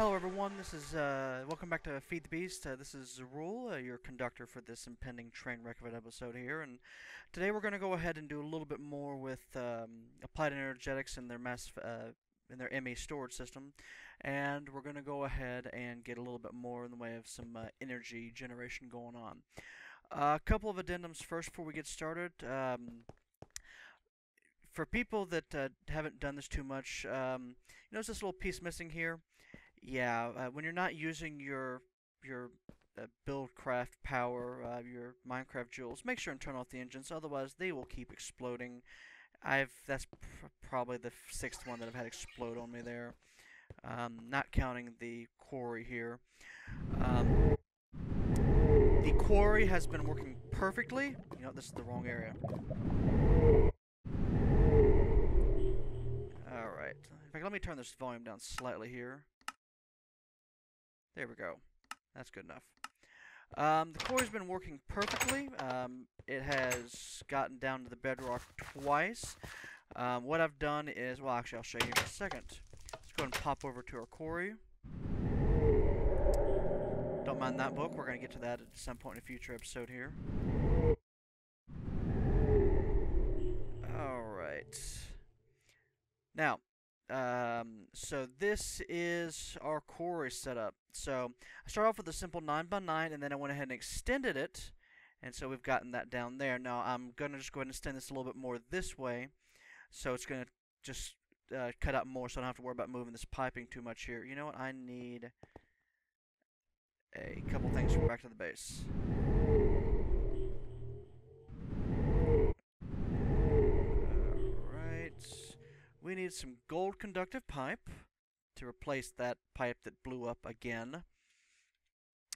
Hello everyone, this is, welcome back to Feed the Beast. This is Rule, your conductor for this impending train wreck of an episode here, and today we're going to go ahead and do a little bit more with applied energetics in their in their ME storage system, and we're going to go ahead and get a little bit more in the way of some energy generation going on. A couple of addendums first before we get started. For people that haven't done this too much, you notice this little piece missing here? Yeah, when you're not using your Buildcraft power, your Minecraft jewels, make sure and turn off the engines. Otherwise, they will keep exploding. That's probably the sixth one that I've had explode on me there. Not counting the quarry here. Um, the quarry has been working perfectly. You know, this is the wrong area. All right. In fact, let me turn this volume down slightly here. There we go. That's good enough. The quarry's been working perfectly. It has gotten down to the bedrock twice. What I've done is, well, actually, I'll show you in a second. Let's go ahead and pop over to our quarry. Don't mind that book. We're going to get to that at some point in a future episode here. Alright. Now, so this is our quarry setup. So I started off with a simple 9x9, and then I went ahead and extended it, and so we've gotten that down there. Now I'm going to just go ahead and extend this a little bit more this way, so it's going to just cut out more, so I don't have to worry about moving this piping too much here. You know what? I need a couple things from back to the base. We need some gold conductive pipe to replace that pipe that blew up again.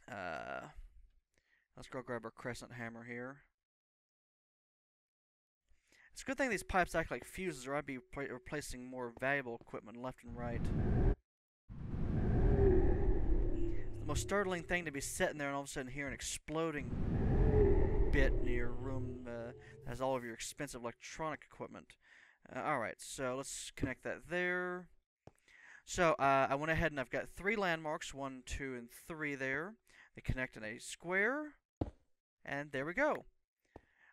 Let's go grab our crescent hammer here. It's a good thing these pipes act like fuses, or I'd be replacing more valuable equipment left and right. It's the most startling thing to be sitting there and all of a sudden hear an exploding bit near your room that has all of your expensive electronic equipment. Alright, so let's connect that there. So I went ahead and I've got 3 landmarks, 1, 2, and 3 there. They connect in a square, and there we go.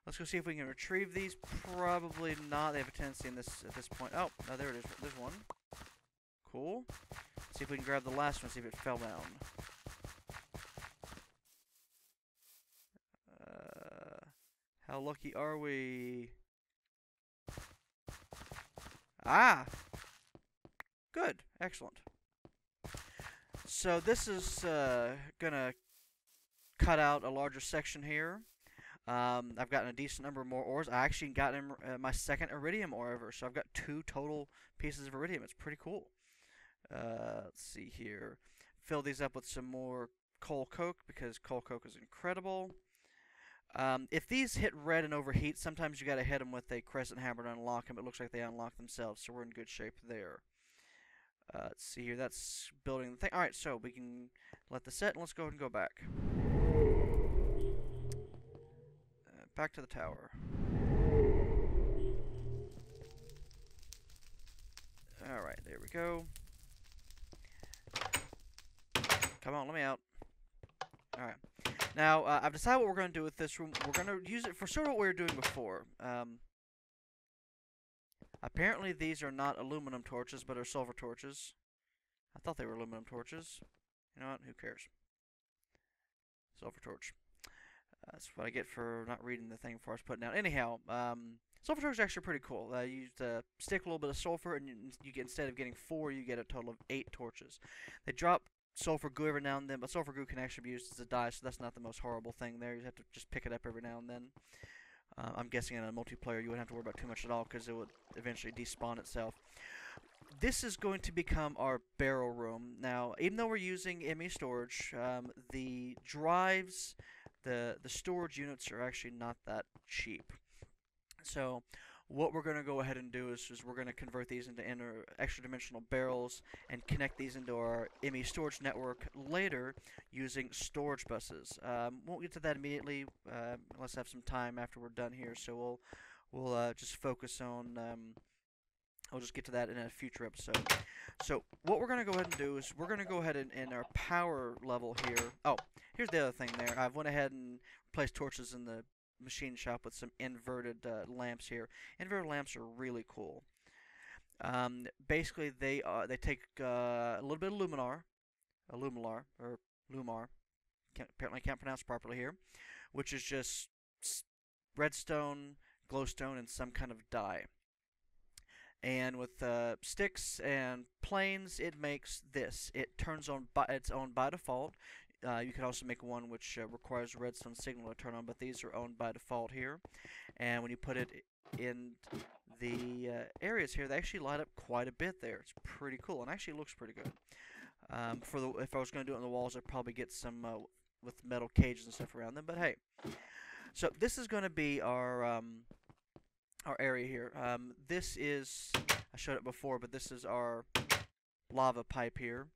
Let's go see if we can retrieve these. Probably not. They have a tendency in this at this point. Oh, no, there it is. There's one. Cool. Let's see if we can grab the last one, see if it fell down. How lucky are we? Ah! Good. Excellent. So this is gonna cut out a larger section here. I've gotten a decent number of more ores. I actually got my second iridium ore ever, so I've got 2 total pieces of iridium. It's pretty cool. Let's see here. Fill these up with some more coal coke, because coal coke is incredible. If these hit red and overheat, sometimes you gotta hit them with a crescent hammer to unlock them. It looks like they unlock themselves, so we're in good shape there. Let's see here, that's building the thing. Alright, so we can let this set, and let's go ahead and go back. Back to the tower. Alright, there we go. Come on, let me out. Alright. Now, I've decided what we're going to do with this room. We're going to use it for sort of what we were doing before. Apparently, these are not aluminum torches, but are sulfur torches. I thought they were aluminum torches. You know what? Who cares? Sulfur torch. That's what I get for not reading the thing before I was putting down. Anyhow, sulfur torch is actually pretty cool. You stick a little bit of sulfur, and you get, instead of getting 4, you get a total of 8 torches. They drop sulfur goo every now and then, but sulfur goo can actually be used as a dye, so that's not the most horrible thing there. You have to just pick it up every now and then. I'm guessing in a multiplayer you wouldn't have to worry about too much at all, because it would eventually despawn itself. This is going to become our barrel room. Now, even though we're using ME storage, the drives, the storage units are actually not that cheap. So what we're going to go ahead and do is we're going to convert these into extra dimensional barrels and connect these into our ME storage network later using storage buses. Won't get to that immediately. Let's have some time after we're done here, so we'll just focus on I'll just get to that in a future episode. So what we're going to go ahead and do is we're going to go ahead and in our power level here. Oh, here's the other thing there. I've went ahead and replaced torches in the machine shop with some inverted lamps here. Inverted lamps are really cool. Basically, they take a little bit of luminar, or lumar. Apparently, I can't pronounce it properly here, which is just redstone, glowstone, and some kind of dye. And with sticks and planes, it makes this. It turns on by its own by default. You can also make one which requires a redstone signal to turn on, but these are owned by default here. And when you put it in the areas here, they actually light up quite a bit there. It's pretty cool, and actually looks pretty good. If I was going to do it on the walls, I'd probably get some with metal cages and stuff around them. But hey, so this is going to be our area here. This is, I showed it before, but this is our lava pipe here.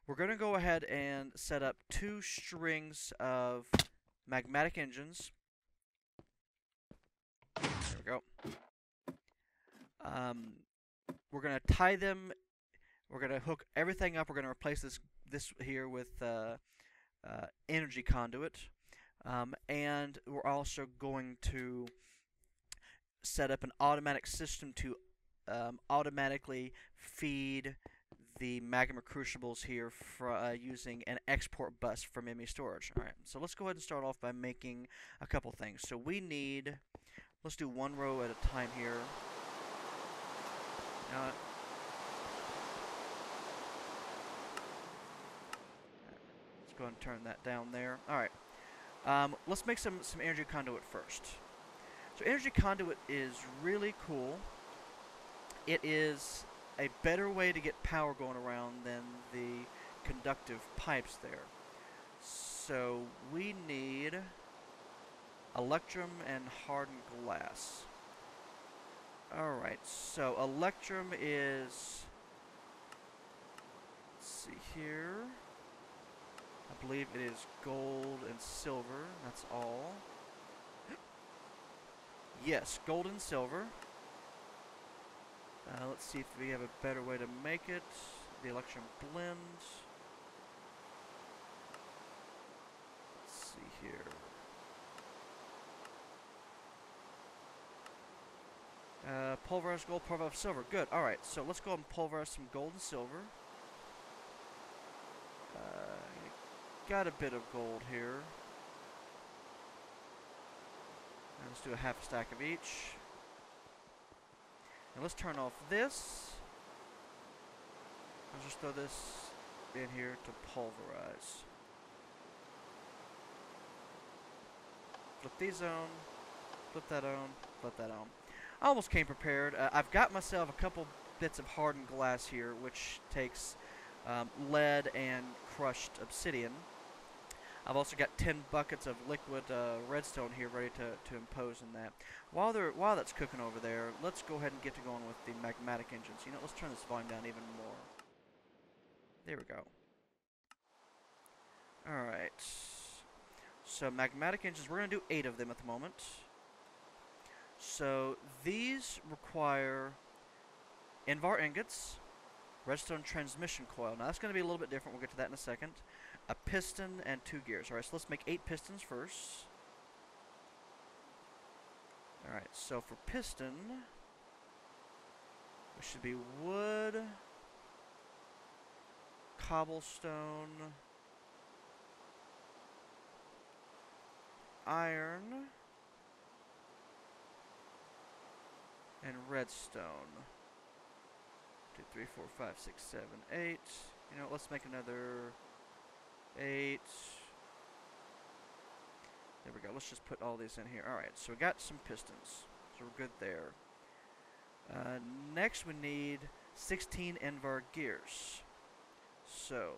We're going to go ahead and set up 2 strings of magmatic engines. There we go. We're going to tie them. We're going to hook everything up. We're going to replace this here with energy conduit. And we're also going to set up an automatic system to automatically feed the magma crucibles here for using an export bus from ME storage. Alright, so let's go ahead and start off by making a couple things. So we need, let's do 1 row at a time here. Let's go ahead and turn that down there. Alright, let's make some energy conduit first. So energy conduit is really cool. It is a better way to get power going around than the conductive pipes there. So we need electrum and hardened glass. Alright, so electrum is, let's see here, I believe it is gold and silver, that's all. Yes, gold and silver. Let's see if we have a better way to make it. The electrum blend. Let's see here. Pulverized gold, pulverized silver. Good. Alright, so let's go and pulverize some gold and silver. Got a bit of gold here. And let's do a half a stack of each. And let's turn off this. I'll just throw this in here to pulverize. Flip these on, flip that on, flip that on. I almost came prepared. I've got myself a couple bits of hardened glass here, which takes lead and crushed obsidian. I've also got 10 buckets of liquid redstone here ready to impose in that. While that's cooking over there, let's go ahead and get to going with the magmatic engines. You know, let's turn this volume down even more. There we go. Alright. So magmatic engines, we're going to do 8 of them at the moment. So these require Invar ingots, redstone transmission coil. Now that's going to be a little bit different. We'll get to that in a second. A piston and 2 gears. Alright, so let's make 8 pistons first. Alright, so for piston, it should be wood, cobblestone, iron, and redstone. 2, 3, 4, 5, 6, 7, 8. You know, let's make another 8. There we go. Let's just put all these in here. Alright, so we got some pistons. So we're good there. Next we need 16 Invar gears. So,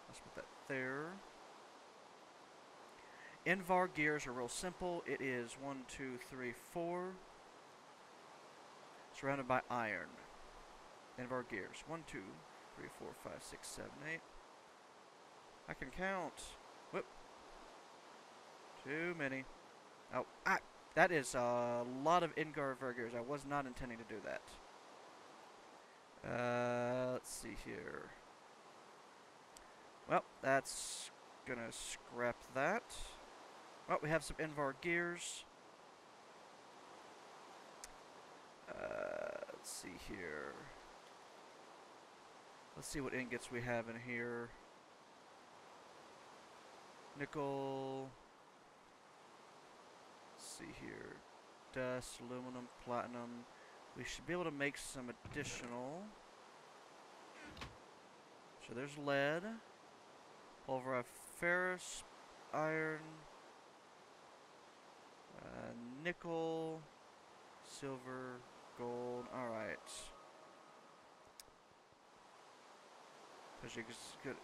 let's put that there. Invar gears are real simple. It is 1, 2, 3, 4. Surrounded by iron. Invar gears. 1, 2, 3, 4, 5, 6, 7, 8. I can count. Whoop. Too many. Oh, That is a lot of Ingar Vergers. I was not intending to do that. Let's see here. Well, that's gonna scrap that. Well, we have some Invar gears. Let's see here. Let's see what ingots we have in here. Nickel. Let's see here. Dust, aluminum, platinum. We should be able to make some additional. So there's lead. Pulveriferous, iron, nickel, silver, gold. Alright.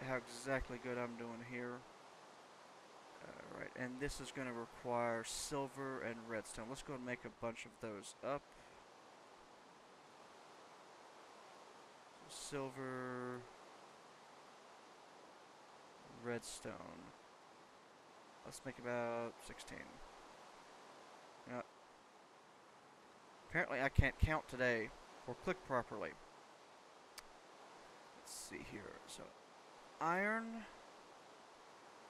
How exactly good I'm doing here. Alright, and this is going to require silver and redstone. Let's go and make a bunch of those up. Silver, redstone. Let's make about 16. Yep. Apparently I can't count today or click properly. Let's see here. So, iron.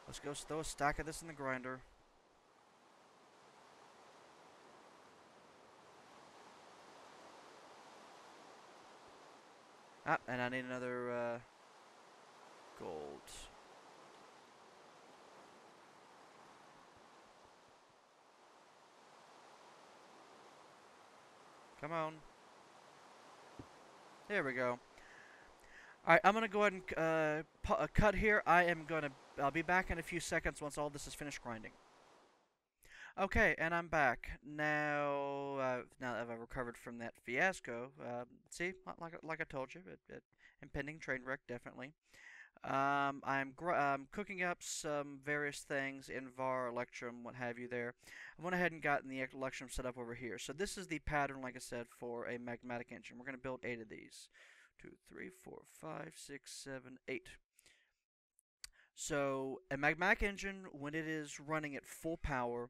Let's go throw a stack of this in the grinder. Ah, and I need another gold. Come on. There we go. Alright, I'm going to go ahead and cut here. I'll be back in a few seconds once all this is finished grinding. Okay, and I'm back. Now that I've recovered from that fiasco, see, like I told you, impending train wreck, definitely. I'm cooking up some various things in VAR, Electrum, what have you there. I went ahead and gotten the Electrum set up over here. So this is the pattern, like I said, for a magmatic engine. We're going to build 8 of these. 2, 3, 4, 5, 6, 7, 8. So a magmatic engine, when it is running at full power,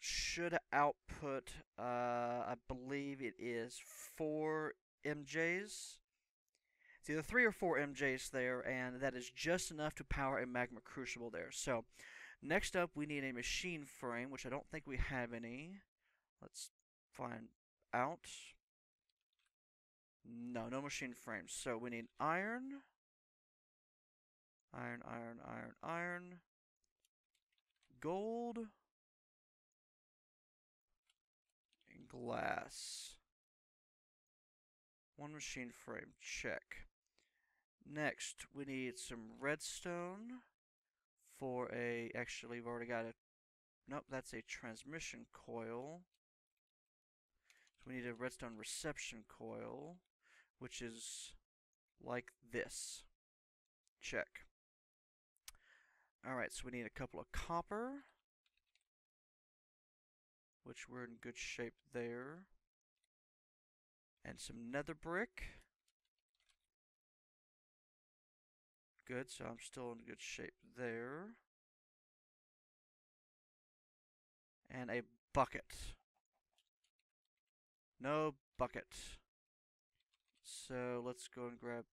should output, I believe it is 4 MJs. It's either 3 or 4 MJs there, and that is just enough to power a magma crucible there. So, next up we need a machine frame, which I don't think we have any. Let's find out. No machine frames. So we need iron. Iron. Gold. And glass. One machine frame, check. Next, we need some redstone for actually, we've already got nope, that's a transmission coil. So we need a redstone reception coil, which is like this. Check. Alright, so we need a couple of copper, which we're in good shape there. And some nether brick. Good, so I'm still in good shape there. And a bucket. No bucket. So let's go and grab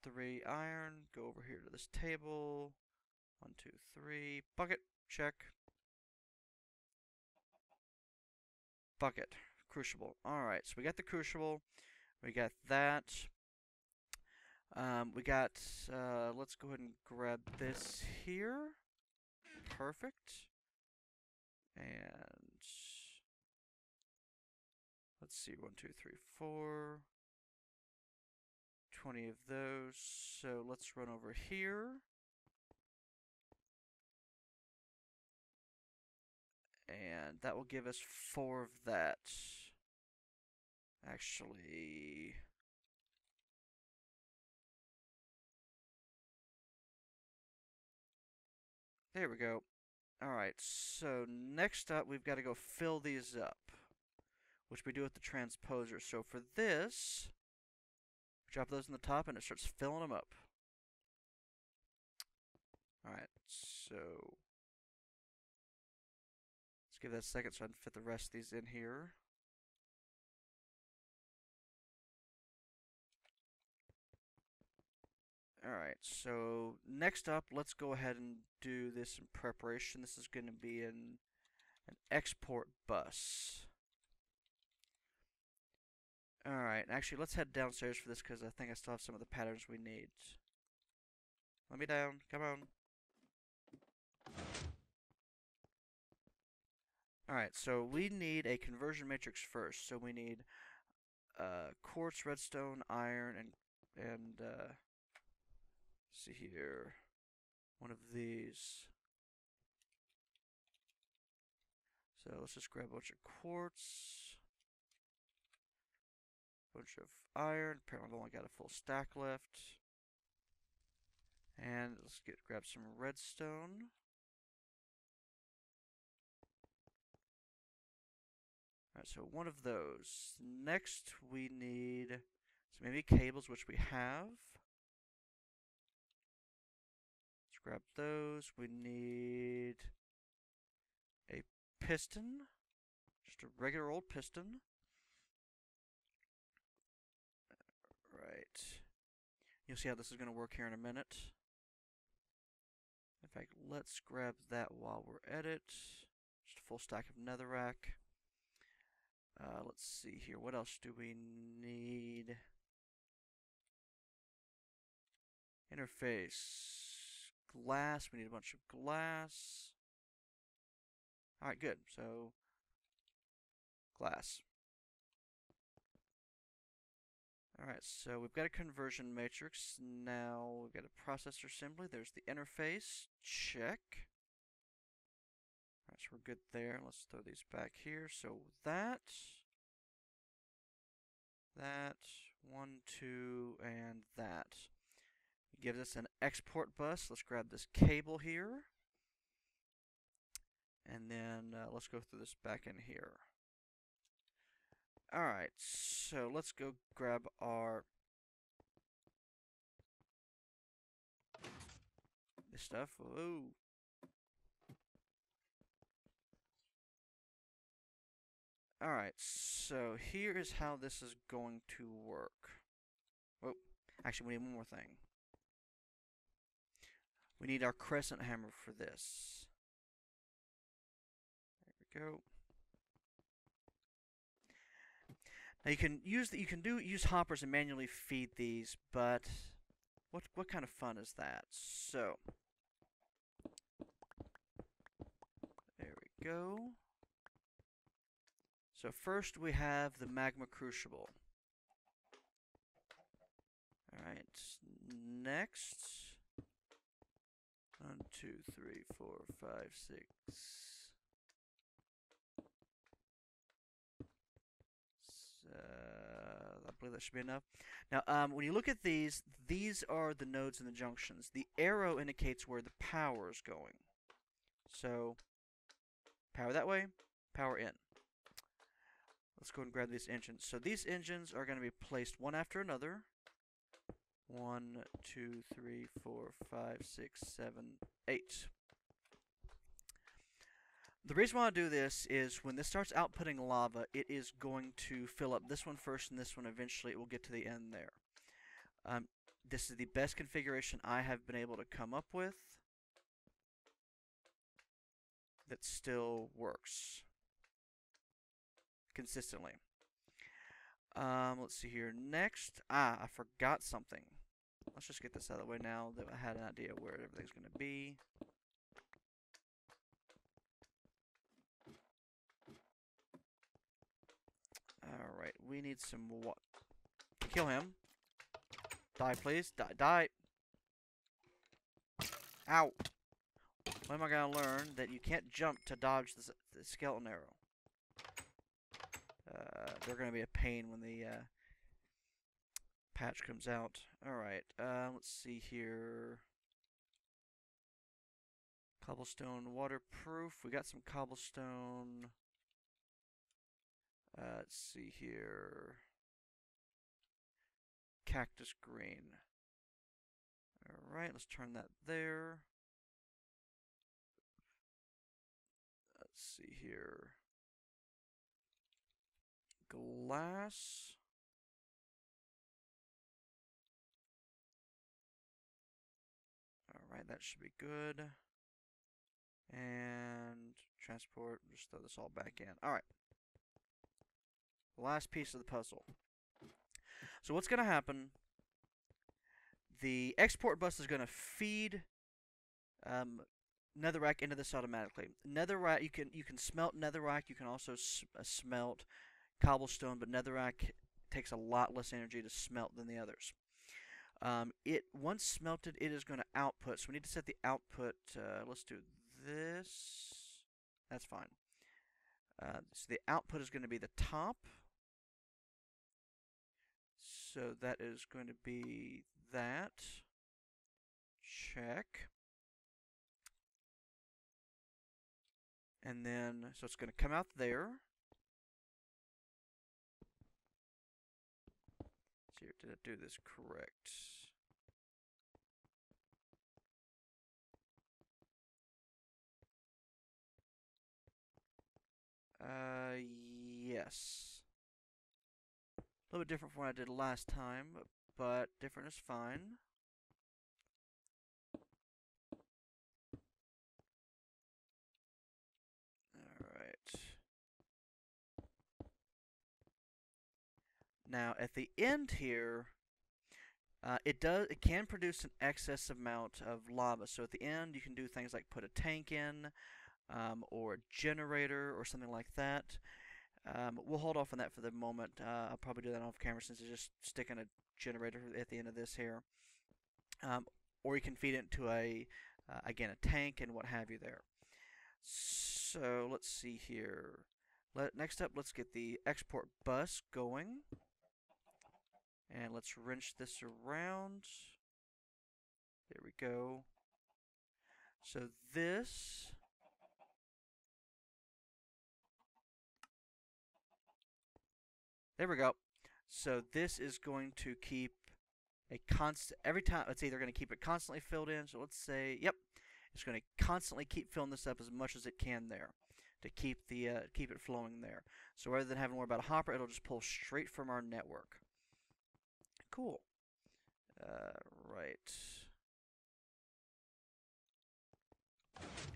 3 iron. Go over here to this table. 1, 2, 3. Bucket. Check. Bucket. Crucible. Alright, so we got the crucible. We got that. Let's go ahead and grab this here. Perfect. And let's see, 1, 2, 3, 4. 20 of those. So let's run over here. And that will give us 4 of that. Actually, there we go. Alright, so next up we've got to go fill these up, which we do with the transposer. So for this, drop those in the top and it starts filling them up. Alright, so give that a second so I can fit the rest of these in here. Alright, so next up, let's go ahead and do this in preparation. This is going to be an export bus. Alright, actually, let's head downstairs for this because I think I still have some of the patterns we need. Let me down. Come on. Alright, so we need a conversion matrix first. So we need quartz, redstone, iron, and see here, one of these. So let's just grab a bunch of quartz, bunch of iron. Apparently I've only got a full stack left. And let's grab some redstone. Alright, so one of those. Next we need some maybe cables, which we have. Let's grab those. We need a piston. Just a regular old piston. Right. You'll see how this is going to work here in a minute. In fact, let's grab that while we're at it. Just a full stack of netherrack. Let's see here. What else do we need? Interface. Glass. We need a bunch of glass. Alright, good. So, glass. Alright, so we've got a conversion matrix. Now we've got a processor assembly. There's the interface. Check. Alright, so we're good there. Let's throw these back here. So that, 1, 2, and that. It gives us an export bus. Let's grab this cable here. And then let's go through this back in here. Alright, so let's go grab our this stuff. Whoa. Alright, so here is how this is going to work. Oh, actually we need one more thing. We need our crescent hammer for this. There we go. Now you can use hoppers and manually feed these, but what kind of fun is that? So there we go. So first we have the magma crucible. Alright, next 1, 2, 3, 4, 5, 6. I believe that should be enough. Now, when you look at these are the nodes and the junctions. The arrow indicates where the power is going. So, power that way, power in. Let's go and grab these engines. So these engines are going to be placed one after another. 1, 2, 3, 4, 5, 6, 7, 8. The reason why I do this is when this starts outputting lava, it is going to fill up this one first and this one eventually. It will get to the end there. This is the best configuration I have been able to come up with that still works consistently. Let's see here. Next, I forgot something. Let's just get this out of the way now that I had an idea where everything's going to be. Alright, we need some what? Kill him. Die, please. Die. Ow. When am I going to learn that you can't jump to dodge the skeleton arrow? They're going to be a pain when the patch comes out. Alright, let's see here. Cobblestone waterproof. We got some cobblestone. Let's see here. Cactus green. Alright, let's turn that there. Let's Let's see here. Glass. Alright, that should be good. And transport, just throw this all back in. Alright. Last piece of the puzzle. So what's going to happen, the export bus is going to feed netherrack into this automatically. Netherrack, you can smelt netherrack, you can also smelt cobblestone, but netherrack takes a lot less energy to smelt than the others. It once smelted, it is going to output. So we need to set the output. Let's do this. That's fine. So the output is going to be the top. So that is going to be that. Check. And then, so it's going to come out there. Let's see here, did I do this correct? Yes. A little bit different from what I did last time, but different is fine. Alright. Now, at the end here, it can produce an excess amount of lava. So at the end, you can do things like put a tank in, or a generator, or something like that. We'll hold off on that for the moment. I'll probably do that off camera since it's just sticking a generator at the end of this here. Or you can feed it into again, a tank and what have you there. So let's see here. Next up, let's get the export bus going. And let's wrench this around. There we go. So this... There we go. So this is going to keep a constant... Every time, it's either going to keep it constantly filled in. So let's say, yep. It's going to constantly keep filling this up as much as it can there to keep it flowing there. So rather than having to worry about a hopper, it'll just pull straight from our network. Cool. Right.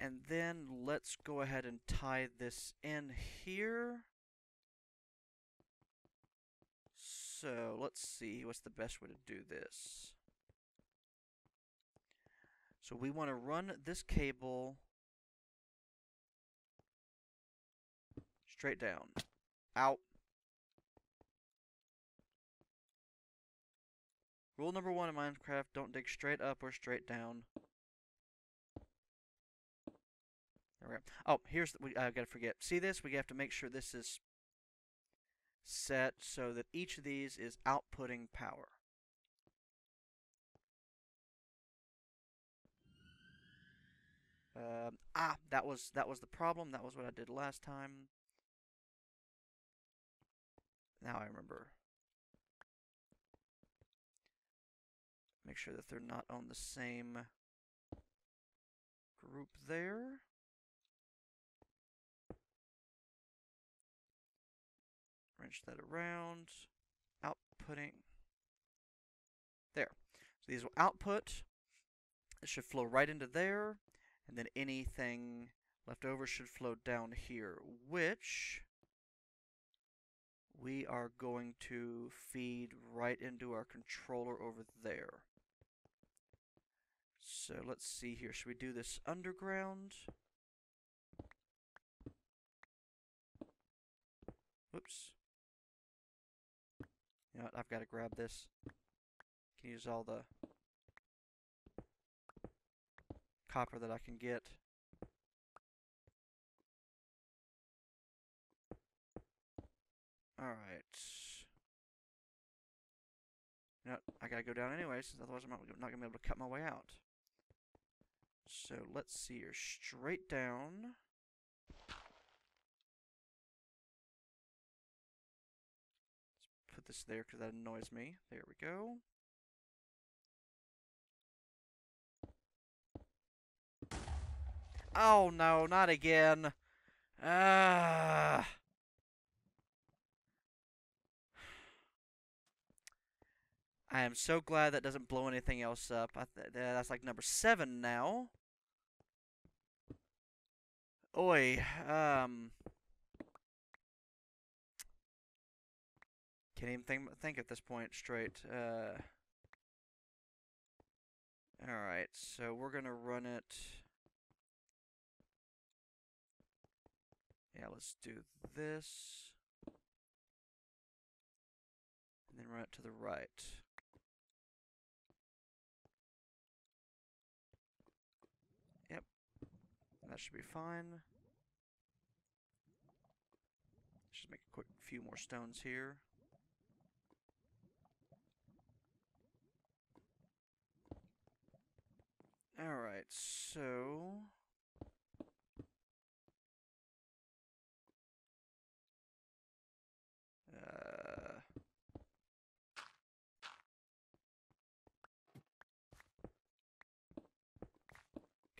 And then let's go ahead and tie this in here. So let's see what's the best way to do this. So we want to run this cable straight down. Out. Rule number 1 in Minecraft, don't dig straight up or straight down. There we go. Oh, here's I gotta forget. See this? We have to make sure this is set so that each of these is outputting power. That was the problem. That was what I did last time. Now I remember. Make sure that they're not on the same group there. Wrench that around. Outputting. There. So these will output. It should flow right into there. And then anything left over should flow down here, which we are going to feed right into our controller over there. So let's see here. Should we do this underground? Whoops. You know what? I've got to grab this. Can use all the copper that I can get. Alright. You know, I gotta go down anyway, since otherwise I'm not gonna be able to cut my way out. So let's see here. Straight down. Let's put this there because that annoys me. There we go. Oh no, not again. Ah. I am so glad that doesn't blow anything else up. That's like number 7 now. Oi. Can't even think at this point straight. Alright, so we're gonna run it. Yeah, let's do this. And then run it to the right. Yep, that should be fine. Just make a quick few more stones here. Alright, so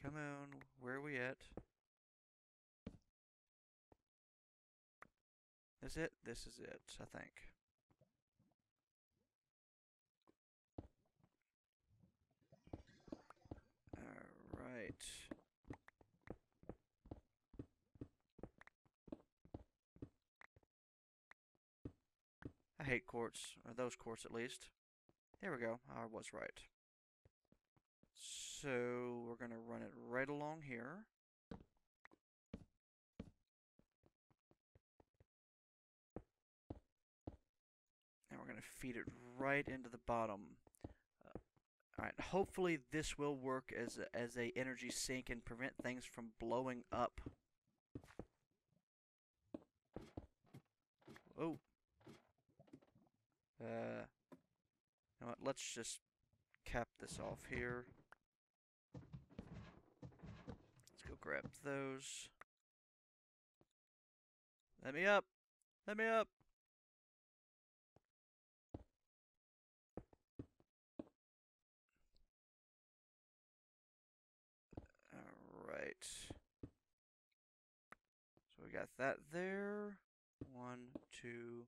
come on, where are we at? Is it? This is it, I think. Alright. I hate quartz, or those quartz at least. There we go, I was right. So we're gonna run it right along here. And we're gonna feed it right into the bottom. Alright, hopefully this will work as a energy sink and prevent things from blowing up. Oh. You know what, let's just cap this off here. Let's go grab those. Let me up! Let me up! Alright. So we got that there. 1, 2.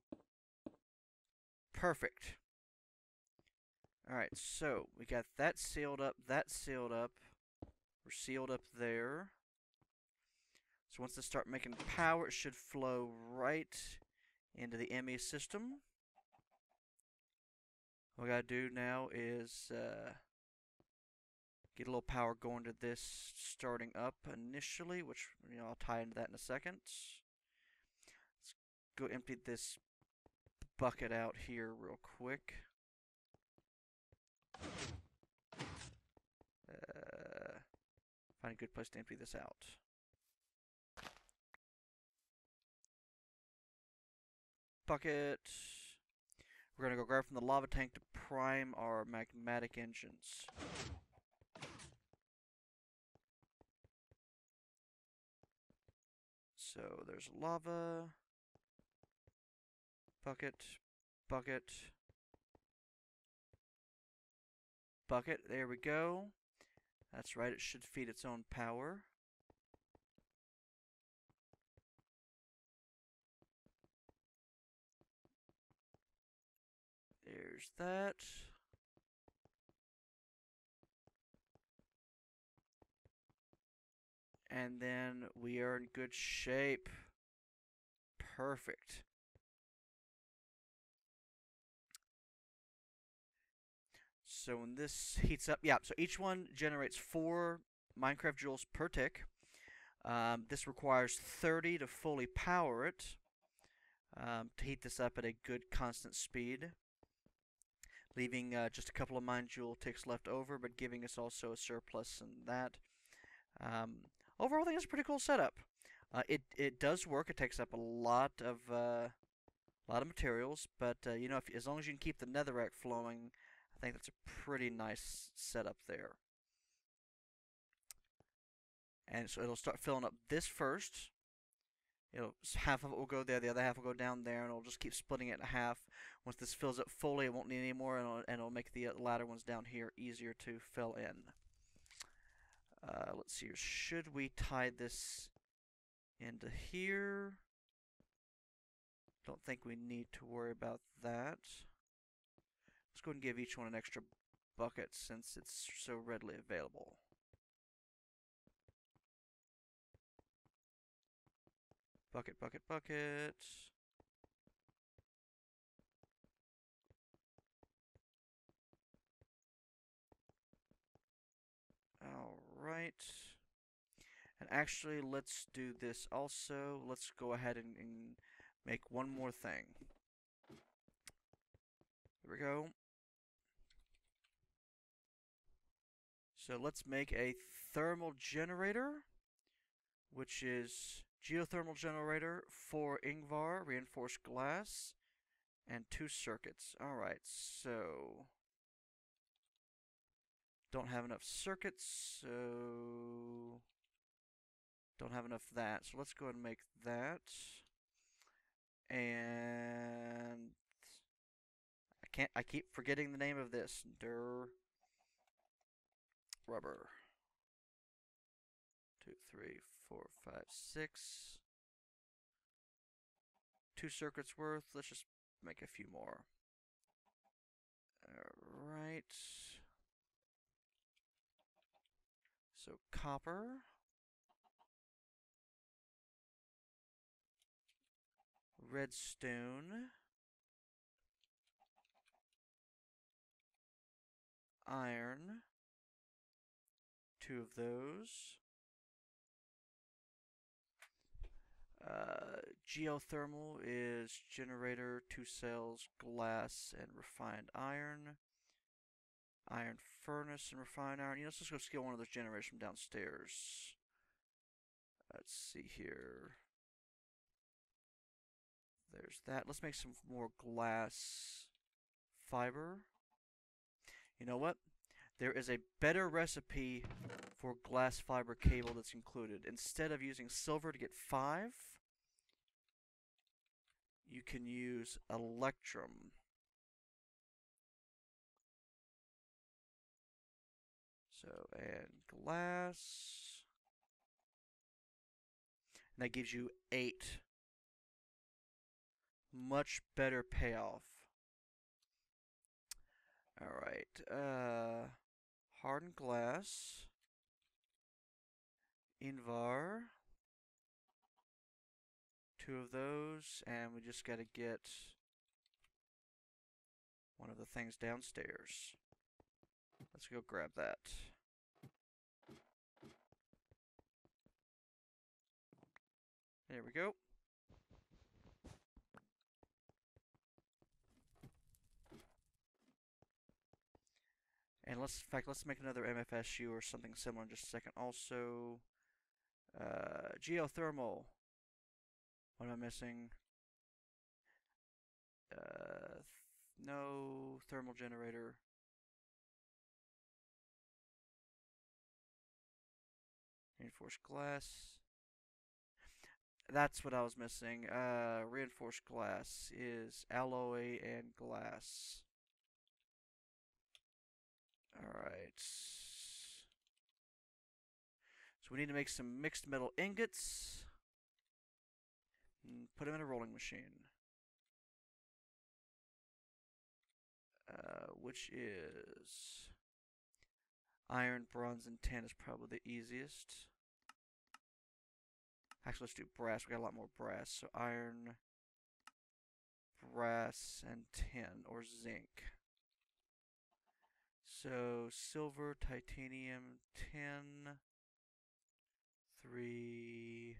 Perfect. Alright, so we got that sealed up, that sealed up. We're sealed up there. So once they start making power, it should flow right into the ME system. What we gotta do now is get a little power going to this starting up initially, which I'll tie into that in a second. Let's go empty this bucket out here real quick. Find a good place to empty this out. Bucket. We're gonna go grab from the lava tank to prime our magmatic engines. So there's lava. Bucket. Bucket. Bucket. There we go. That's right, it should feed its own power. There's that. And then we are in good shape. Perfect. So when this heats up, yeah, so each one generates 4 Minecraft joules per tick. This requires 30 to fully power it to heat this up at a good constant speed, leaving just a couple of joule ticks left over, but giving us also a surplus in that. Overall, I think it's a pretty cool setup. It does work. It takes up a lot of materials, but as long as you can keep the netherrack flowing, I think that's a pretty nice setup there. And so it'll start filling up this first. Half of it will go there, the other half will go down there, and it'll just keep splitting it in half. Once this fills up fully, it won't need any more, and it'll make the latter ones down here easier to fill in. Let's see here. Should we tie this into here. Don't think we need to worry about that. Let's go ahead and give each one an extra bucket since it's so readily available. Bucket, bucket, bucket. Alright. And actually, let's do this also. Let's go ahead and make one more thing. There we go. So let's make a thermal generator, which is geothermal generator, 4 Ingvar, reinforced glass, and 2 circuits. Alright, so don't have enough circuits, so don't have enough of that. So let's go ahead and make that. And I keep forgetting the name of this. Rubber. 2, 3, 4, 5, 6. 2 circuits worth. Let's just make a few more. Alright. So copper. Redstone. Iron. 2 of those. Geothermal is generator, 2 cells, glass, and refined iron. Iron furnace and refined iron. You know, let's just go steal one of those generators from downstairs. Let's see here. There's that. Let's make some more glass fiber. You know what? There is a better recipe for glass fiber cable that's included. Instead of using silver to get 5, you can use electrum. So, and glass. And that gives you 8. Much better payoff. Alright, hardened glass. Invar. 2 of those, and we just gotta get one of the things downstairs. Let's go grab that. There we go. And in fact, let's make another MFSU or something similar in just a second. Also, geothermal. What am I missing? No thermal generator. Reinforced glass. That's what I was missing. Reinforced glass is alloy and glass. Alright. So we need to make some mixed metal ingots. And put them in a rolling machine. Which is iron, bronze, and tin is probably the easiest. Actually, let's do brass. We got a lot more brass. So iron, brass, and tin, or zinc. So silver, titanium, tin, 3,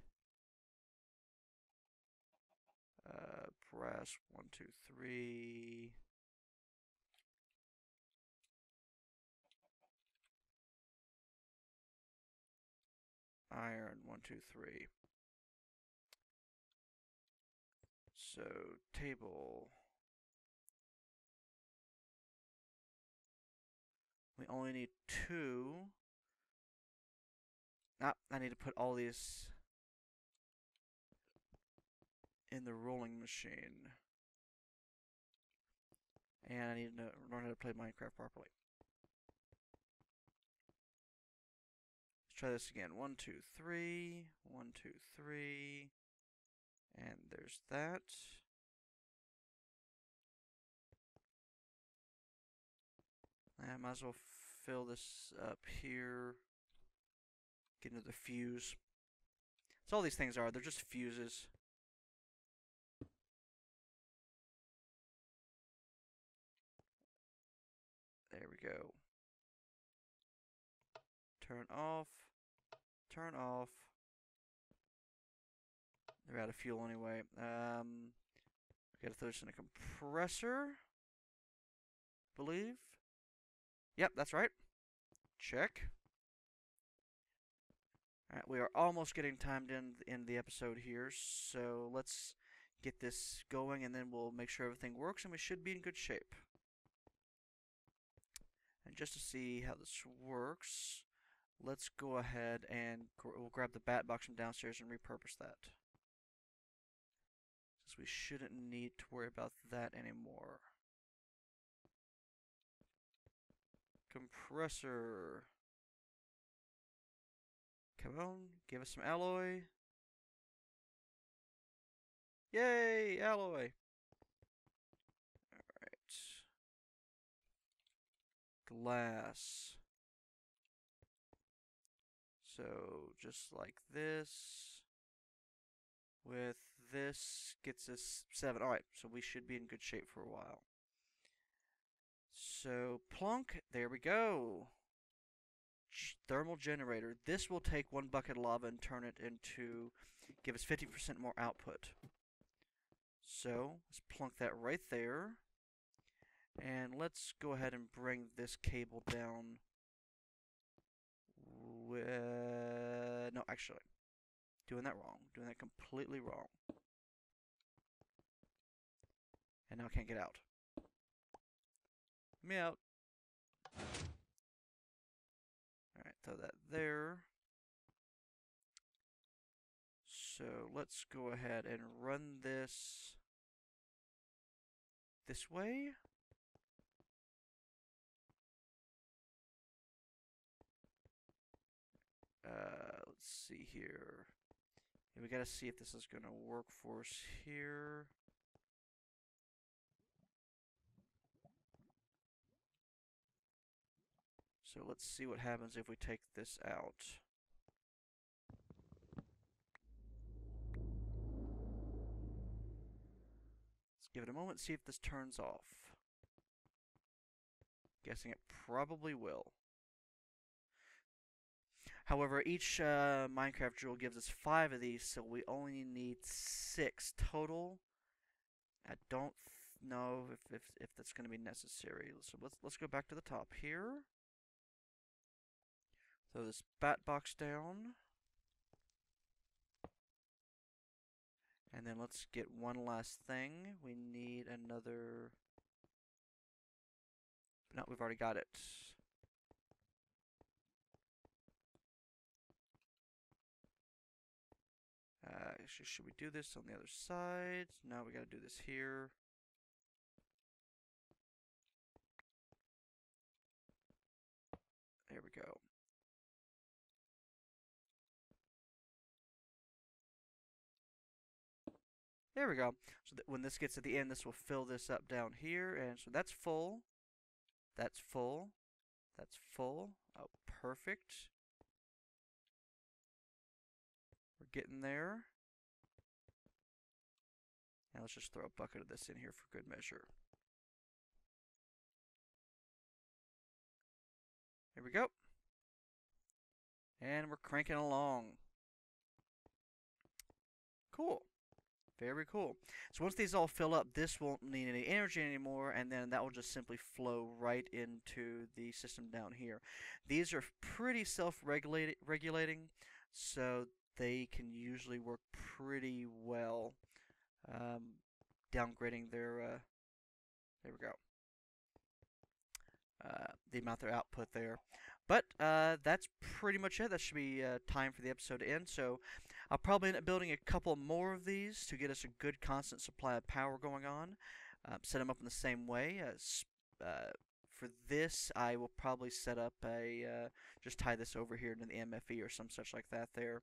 brass, 1, 2, 3. Iron, 1, 2, 3. So, table. We only need 2. Ah, I need to put all these in the rolling machine. And I need to learn how to play Minecraft properly. Let's try this again. 1, 2, 3. 1, 2, 3. And there's that. I might as well fill this up here. Get into the fuse. That's all these things are. They're just fuses. There we go. Turn off. Turn off. They're out of fuel anyway. We gotta throw this in a compressor. Believe. Yep, that's right. Check. Alright, we are almost getting timed in the episode here, so let's get this going and then we'll make sure everything works and we should be in good shape. And just to see how this works, let's go ahead and we'll grab the bat box from downstairs and repurpose that. Since we shouldn't need to worry about that anymore. Compressor. Come on, give us some alloy. Yay, alloy. Alright. Glass. So, just like this. With this, gets us 7. Alright, so we should be in good shape for a while. So, plunk, there we go. Thermal generator. This will take 1 bucket of lava and turn it into, give us 50% more output. So, let's plunk that right there. And let's go ahead and bring this cable down. No, actually, doing that wrong. Doing that completely wrong. And now I can't get out. Let me out. Alright, throw that there. So let's go ahead and run this way. Let's see here. Yeah, we gotta see if this is gonna work for us here. So let's see what happens if we take this out. Let's give it a moment, see if this turns off. Guessing it probably will. However, each Minecraft drill gives us 5 of these, so we only need 6 total. I don't know if that's going to be necessary. So let's go back to the top here. Throw this bat box down. And then let's get one last thing. We need another... No, we've already got it. Should we do this on the other side? No, we gotta do this here. There we go. There we go. So that when this gets to the end, this will fill this up down here. And so that's full. That's full. That's full. Oh, perfect. We're getting there. Now let's just throw a bucket of this in here for good measure. Here we go. And we're cranking along. Cool. Very cool. So once these all fill up, this won't need any energy anymore, and then that will just simply flow right into the system down here. These are pretty self-regulating, so they can usually work pretty well. Downgrading their, there we go, the amount their output there. But that's pretty much it. That should be time for the episode to end. So I'll probably end up building a couple more of these to get us a good constant supply of power going on. Set them up in the same way as for this, I will probably set up just tie this over here into the MFE or some such like that there,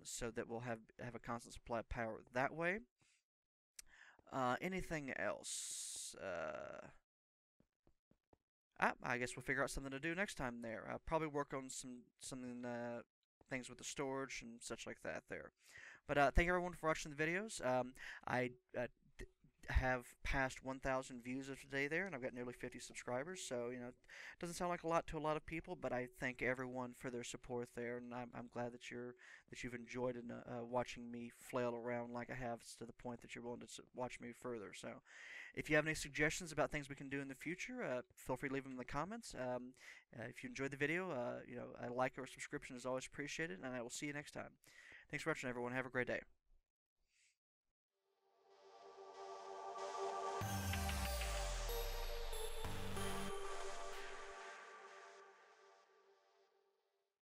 so that we'll have a constant supply of power that way. Anything else? I guess we'll figure out something to do next time there. I'll probably work on some things with the storage and such like that there. But thank everyone for watching the videos. I have passed 1,000 views of today there, and I've got nearly 50 subscribers. So it doesn't sound like a lot to a lot of people, but I thank everyone for their support there, and I'm glad that you've enjoyed watching me flail around like I have to the point that you're willing to watch me further. So, if you have any suggestions about things we can do in the future, feel free to leave them in the comments. If you enjoyed the video, a like or subscription is always appreciated, and I will see you next time. Thanks for watching, everyone. Have a great day.